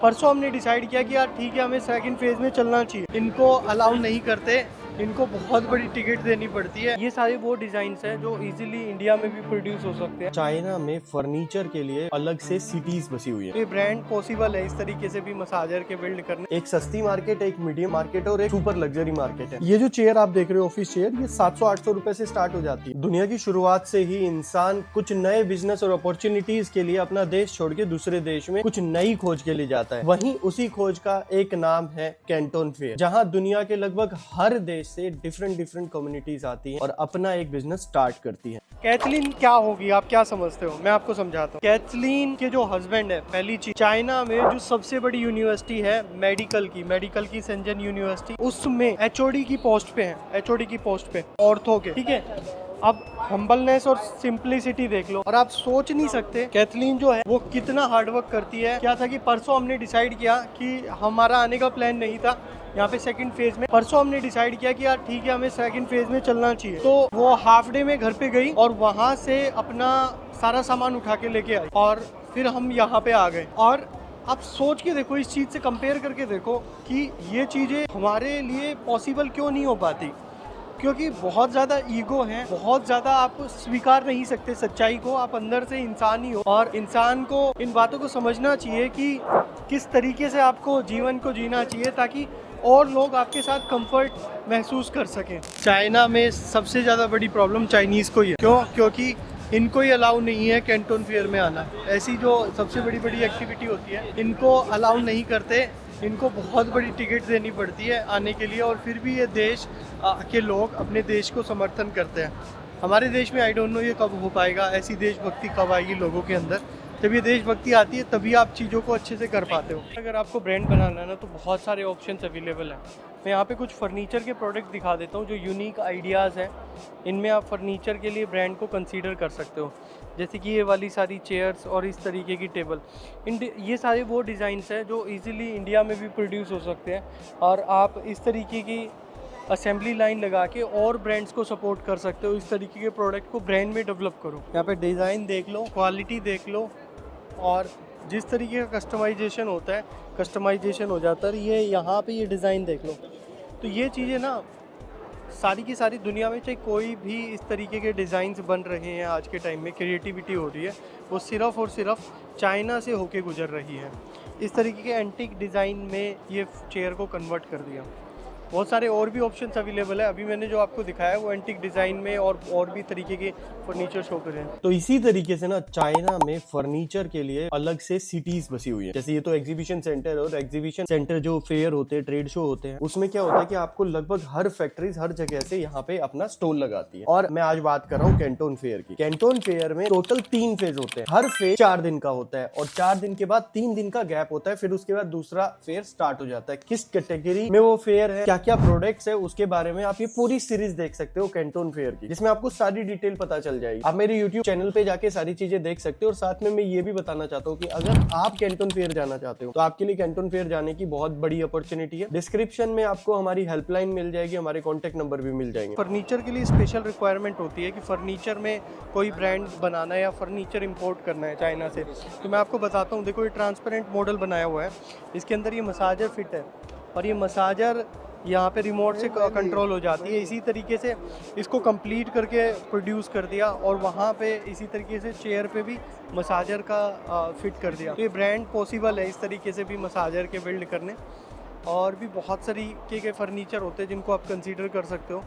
परसों हमने डिसाइड किया कि यार ठीक है, हमें सेकंड फेज में चलना चाहिए। इनको अलाउ नहीं करते, इनको बहुत बड़ी टिकट देनी पड़ती है। ये सारे वो डिजाइन्स हैं जो इजीली इंडिया में भी प्रोड्यूस हो सकते हैं। चाइना में फर्नीचर के लिए अलग से सिटीज बसी हुई है। ये ब्रांड पॉसिबल है इस तरीके से भी मसाजर के बिल्ड करने। एक सस्ती मार्केट, एक मीडियम मार्केट और एक सुपर लग्जरी मार्केट है। ये जो चेयर आप देख रहे हो ऑफिस चेयर, ये 700-800 रुपए से स्टार्ट हो जाती है। दुनिया की शुरुआत से ही इंसान कुछ नए बिजनेस और अपॉर्चुनिटीज के लिए अपना देश छोड़ के दूसरे देश में कुछ नई खोज के लिए जाता है। वहीं उसी खोज का एक नाम है कैंटन फेयर, जहां दुनिया के लगभग हर देश से डिफरेंट कम्युनिटीज आती हैं और अपना एक बिजनेस स्टार्ट करती हैं। कैथलीन क्या होगी, आप क्या समझते हो? मैं आपको समझाता हूँ। कैथलीन के जो हस्बैंड है, पहली चीज, चाइना में जो सबसे बड़ी यूनिवर्सिटी है मेडिकल की सेंजन यूनिवर्सिटी, उसमें एचओडी की पोस्ट पे है, एचओडी की पोस्ट पे ऑर्थो के, ठीक है। अब हम्बलनेस और सिंप्लिसिटी देख लो और आप सोच नहीं सकते कैथलीन जो है वो कितना हार्डवर्क करती है। क्या था कि परसों हमने डिसाइड किया कि हमारा आने का प्लान नहीं था यहाँ पे सेकंड फेज में। परसों हमने डिसाइड किया कि यार ठीक है, हमें सेकंड फेज में चलना चाहिए। तो वो हाफ डे में घर पे गई और वहां से अपना सारा सामान उठा के लेके आई और फिर हम यहाँ पे आ गए। और आप सोच के देखो, इस चीज से कंपेयर करके देखो कि ये चीजें हमारे लिए पॉसिबल क्यों नहीं हो पाती। क्योंकि बहुत ज़्यादा ईगो है, बहुत ज़्यादा आप स्वीकार नहीं सकते सच्चाई को। आप अंदर से इंसान ही हो और इंसान को इन बातों को समझना चाहिए कि किस तरीके से आपको जीवन को जीना चाहिए ताकि और लोग आपके साथ कंफर्ट महसूस कर सकें। चाइना में सबसे ज़्यादा बड़ी प्रॉब्लम चाइनीज़ को ही है। क्यों? क्योंकि इनको ही अलाउ नहीं है कैंटन फेयर में आना। ऐसी जो सबसे बड़ी एक्टिविटी होती है, इनको अलाउ नहीं करते। इनको बहुत बड़ी टिकट देनी पड़ती है आने के लिए और फिर भी ये देश के लोग अपने देश को समर्थन करते हैं। हमारे देश में आई डोंट नो ये कब हो पाएगा, ऐसी देशभक्ति कब आएगी लोगों के अंदर। जब ये देशभक्ति आती है तभी आप चीज़ों को अच्छे से कर पाते हो। अगर आपको ब्रांड बनाना है ना, तो बहुत सारे ऑप्शंस अवेलेबल हैं। मैं यहाँ पे कुछ फर्नीचर के प्रोडक्ट दिखा देता हूँ जो यूनिक आइडियाज़ हैं। इनमें आप फर्नीचर के लिए ब्रांड को कंसीडर कर सकते हो, जैसे कि ये वाली सारी चेयर्स और इस तरीके की टेबल। ये सारे वो डिज़ाइंस हैं जो इजीली इंडिया में भी प्रोड्यूस हो सकते हैं और आप इस तरीके की असेंबली लाइन लगा के और ब्रांड्स को सपोर्ट कर सकते हो। इस तरीके के प्रोडक्ट को ब्रांड में डेवलप करो। यहाँ पे डिज़ाइन देख लो, क्वालिटी देख लो और जिस तरीके का कस्टमाइजेशन होता है, कस्टमाइजेशन हो जाता है। ये यहाँ पे ये डिज़ाइन देख लो। तो ये चीज़ें ना सारी की सारी दुनिया में, चाहे कोई भी इस तरीके के डिज़ाइंस बन रहे हैं आज के टाइम में, क्रिएटिविटी हो रही है, वो सिर्फ़ और सिर्फ चाइना से होके गुजर रही है। इस तरीके के एंटीक डिज़ाइन में ये चेयर को कन्वर्ट कर दिया। बहुत सारे और भी ऑप्शंस अवेलेबल है। अभी मैंने जो आपको दिखाया वो एंटीक डिज़ाइन में और भी तरीके के फर्नीचर शो कर रहे हैं। तो इसी तरीके से ना चाइना में फर्नीचर के लिए अलग से सिटीज बसी हुई है। जैसे ये तो एग्जीबिशन सेंटर, और एग्जीबिशन सेंटर जो फेयर होते हैं, ट्रेड शो होते हैं, उसमें क्या होता है कि आपको लगभग हर फैक्ट्रीज हर जगह से यहाँ पे अपना स्टॉल लगाती है। और मैं आज बात कर रहा हूँ कैंटन फेयर की। कैंटन फेयर में टोटल 3 फेज होते हैं। हर फेज 4 दिन का होता है और 4 दिन के बाद 3 दिन का गैप होता है। फिर उसके बाद दूसरा फेयर स्टार्ट हो जाता है। किस कैटेगरी में वो फेयर है, क्या क्या प्रोडक्ट्स है, उसके बारे में आप ये पूरी सीरीज देख सकते हो कैंटन फेयर की, जिसमें आपको सारी डिटेल पता चल जाएगी। आप मेरे YouTube चैनल पे जाके सारी चीजें देख सकते हो। और साथ में मैं ये भी बताना चाहता हूँ कि अगर आप कैंटन फेयर जाना चाहते हो तो आपके लिए कैंटन फेयर जाने की बहुत बड़ी अपॉर्चुनिटी है। डिस्क्रिप्शन में आपको हमारी हेल्पलाइन मिल जाएगी, हमारे कॉन्टेक्ट नंबर भी मिल जाएंगे। फर्नीचर के लिए स्पेशल रिक्वायरमेंट होती है कि फर्नीचर में कोई ब्रांड बनाना है या फर्नीचर इंपोर्ट करना है चाइना से, तो मैं आपको बताता हूँ। देखो, ये ट्रांसपेरेंट मॉडल बनाया हुआ है, इसके अंदर ये मसाजर फिट है और ये मसाजर यहाँ पे रिमोट से कंट्रोल हो जाती है। इसी तरीके से इसको कंप्लीट करके प्रोड्यूस कर दिया और वहाँ पे इसी तरीके से चेयर पे भी मसाजर का फिट कर दिया। तो ये ब्रांड पॉसिबल है इस तरीके से भी मसाजर के बिल्ड करने। और भी बहुत तरीके के फर्नीचर होते हैं जिनको आप कंसीडर कर सकते हो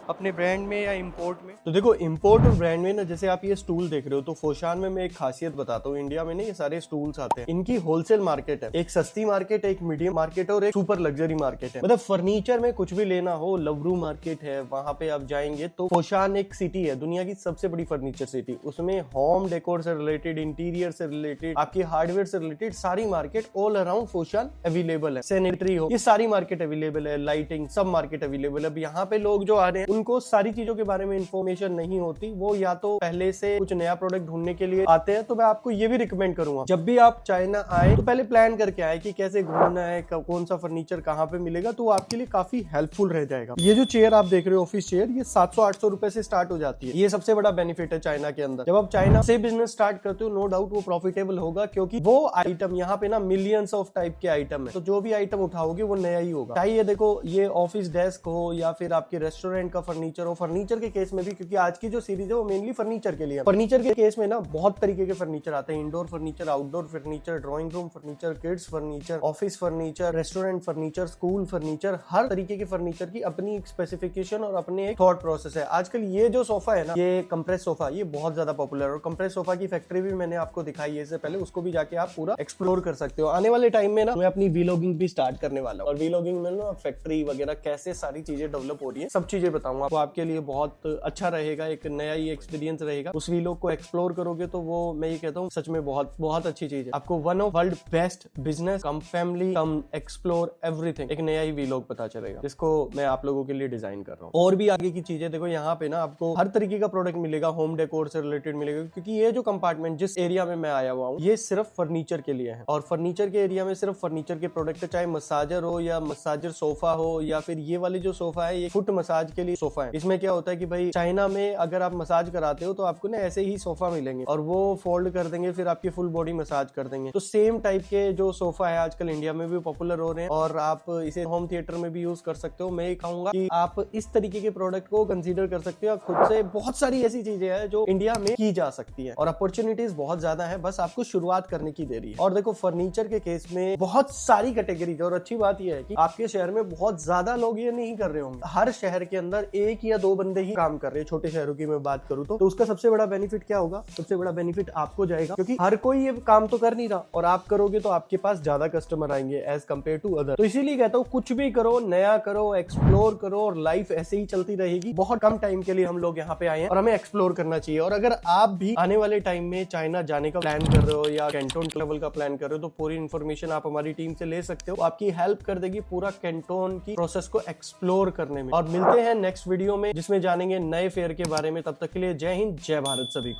अपने ब्रांड में या इंपोर्ट में। तो देखो, इंपोर्ट और ब्रांड में ना, जैसे आप ये स्टूल देख रहे हो, तो फोशान में मैं एक खासियत बताता हूँ। इंडिया में ना ये सारे स्टूल्स आते हैं, इनकी होलसेल मार्केट है। एक सस्ती मार्केट, एक मीडियम मार्केट और एक सुपर लग्जरी मार्केट है। मतलब फर्नीचर में कुछ भी लेना हो, लवरू मार्केट है, वहां पे आप जाएंगे तो फोशान एक सिटी है, दुनिया की सबसे बड़ी फर्नीचर सिटी। उसमें होम डेकोर से रिलेटेड, इंटीरियर से रिलेटेड, आपकी हार्डवेयर से रिलेटेड सारी market all around Foshan available है। सैनिटरी हो, ये सारी मार्केट अवेलेबल है, लाइटिंग सब मार्केट अवेलेबल है। अब यहाँ पे लोग जो आ वाले हैं उनको सारी चीजों के बारे में इंफॉर्मेशन नहीं होती, वो या तो पहले से कुछ नया प्रोडक्ट ढूंढने के लिए आते हैं। तो मैं आपको ये भी रिकमेंड करूंगा, जब भी आप चाइना आए तो पहले प्लान करके आए कि कैसे घूमना है, कौन सा फर्नीचर कहाँ पे मिलेगा, तो आपके लिए काफी हेल्पफुल रह जाएगा। ये जो चेयर आप देख रहे हो ऑफिस चेयर, ये 700-800 रुपए से स्टार्ट हो जाती है। ये सबसे बड़ा बेनिफिट है चाइना के अंदर। जब आप चाइना से बिजनेस स्टार्ट करते हो, नो डाउट वो प्रॉफिटेबल होगा, क्योंकि वो आइटम यहाँ पे ना मिलियंस ऑफ टाइप के आइटम है, तो जो भी आइटम उठाओगे वो नया ही होगा। चाहे ये देखो ये ऑफिस डेस्क हो या फिर आपके रेस्टोरेंट का फर्नीचर हो। फर्नीचर के केस में भी, क्योंकि आज की जो सीरीज है वो मेनली फर्नीचर के लिए है। फर्नीचर के केस में ना बहुत तरीके के फर्नीचर आते हैं, indoor furniture, outdoor furniture, drawing room furniture, kids furniture, office furniture, restaurant furniture, school furniture. हर तरीके के फर्नीचर की अपनी एक स्पेसिफिकेशन और अपने एक थॉट प्रोसेस है। आजकल ये जो सोफा है ना, ये कंप्रेस सोफा, ये बहुत ज्यादा पॉपुलर है और कंप्रेस सोफा की फैक्ट्री भी मैंने आपको दिखाई है इससे पहले, उसको भी जाके आप पूरा एक्सप्लोर कर सकते हो। आने वाले टाइम में ना मैं अपनी वीलॉगिंग भी स्टार्ट करने वाला हूँ और वीलॉगिंग में ना फैक्ट्री वगैरह कैसे सारी चीजें डेवलप हो रही है, सब चीजें बताऊंगा। तो आपके लिए बहुत अच्छा रहेगा, एक नया ही एक्सपीरियंस रहेगा। उस वीलॉग को एक्सप्लोर करोगे तो वो मैं ये कहता हूँ सच में बहुत बहुत अच्छी चीज है। आपको one of world best business come family come explore everything, एक नया ही वीलॉग पता चलेगा, जिसको मैं आप लोगों के लिए डिजाइन कर रहा हूँ। और भी आगे की चीजें देखो, यहाँ पे ना आपको हर तरीके का प्रोडक्ट मिलेगा, होम डेकोर से रिलेटेड मिलेगा, क्योंकि ये जो कंपार्टमेंट जिस एरिया में मैं आया हुआ हूँ ये सिर्फ फर्नीचर के लिए है। और फर्नीचर के एरिया में सिर्फ फर्नीचर के प्रोडक्ट है, चाहे मसाजर हो या मसाजर सोफा हो, या फिर ये वाले जो सोफा है ये फुट मसाज के लिए सोफा है। इसमें क्या होता है कि भाई चाइना में अगर आप मसाज कराते हो तो आपको ना ऐसे ही सोफा मिलेंगे और वो फोल्ड कर देंगे, फिर आपकी फुल बॉडी मसाज कर देंगे। तो सेम टाइप के जो सोफा है आजकल इंडिया में भी पॉपुलर हो रहे हैं और आप इसे होम थिएटर में भी यूज कर सकते हो। मैं ये कहूंगा कि आप इस तरीके के प्रोडक्ट को कंसीडर कर सकते हो। खुद से बहुत सारी ऐसी चीजें हैं जो इंडिया में की जा सकती है और अपॉर्चुनिटीज बहुत ज्यादा है, बस आपको शुरुआत करने की देरी है। और देखो फर्नीचर के केस में बहुत सारी कैटेगरीज और अच्छी बात यह है कि आपके शहर में बहुत ज्यादा लोग ये नहीं कर रहे होंगे, हर शहर के अंदर 1 या 2 बंदे ही काम कर रहे हैं। छोटे शहरों की मैं बात करूं तो उसका सबसे बड़ा बेनिफिट क्या होगा? सबसे बड़ा बेनिफिट आपको जाएगा, क्योंकि हर कोई ये काम तो कर नहीं रहा और आप करोगे तो आपके पास ज्यादा कस्टमर आएंगे एज कम्पेयर टू अदर। तो इसीलिए कहता हूँ कुछ भी करो, नया करो, एक्सप्लोर करो और लाइफ ऐसे ही चलती रहेगी। बहुत कम टाइम के लिए हम लोग यहाँ पे आए हैं और हमें एक्सप्लोर करना चाहिए। और अगर आप भी आने वाले टाइम में चाइना जाने का प्लान कर रहे हो या कैंटोन लेवल का प्लान कर रहे हो तो पूरी इन्फॉर्मेशन आप हमारी टीम से ले सकते हो, आपकी हेल्प कर देगी पूरा कैंटोन की प्रोसेस को एक्सप्लोर करने में। और मिलते हैं नेक्स्ट वीडियो में जिसमें जानेंगे नए फेयर के बारे में। तब तक के लिए जय हिंद, जय भारत सभी को।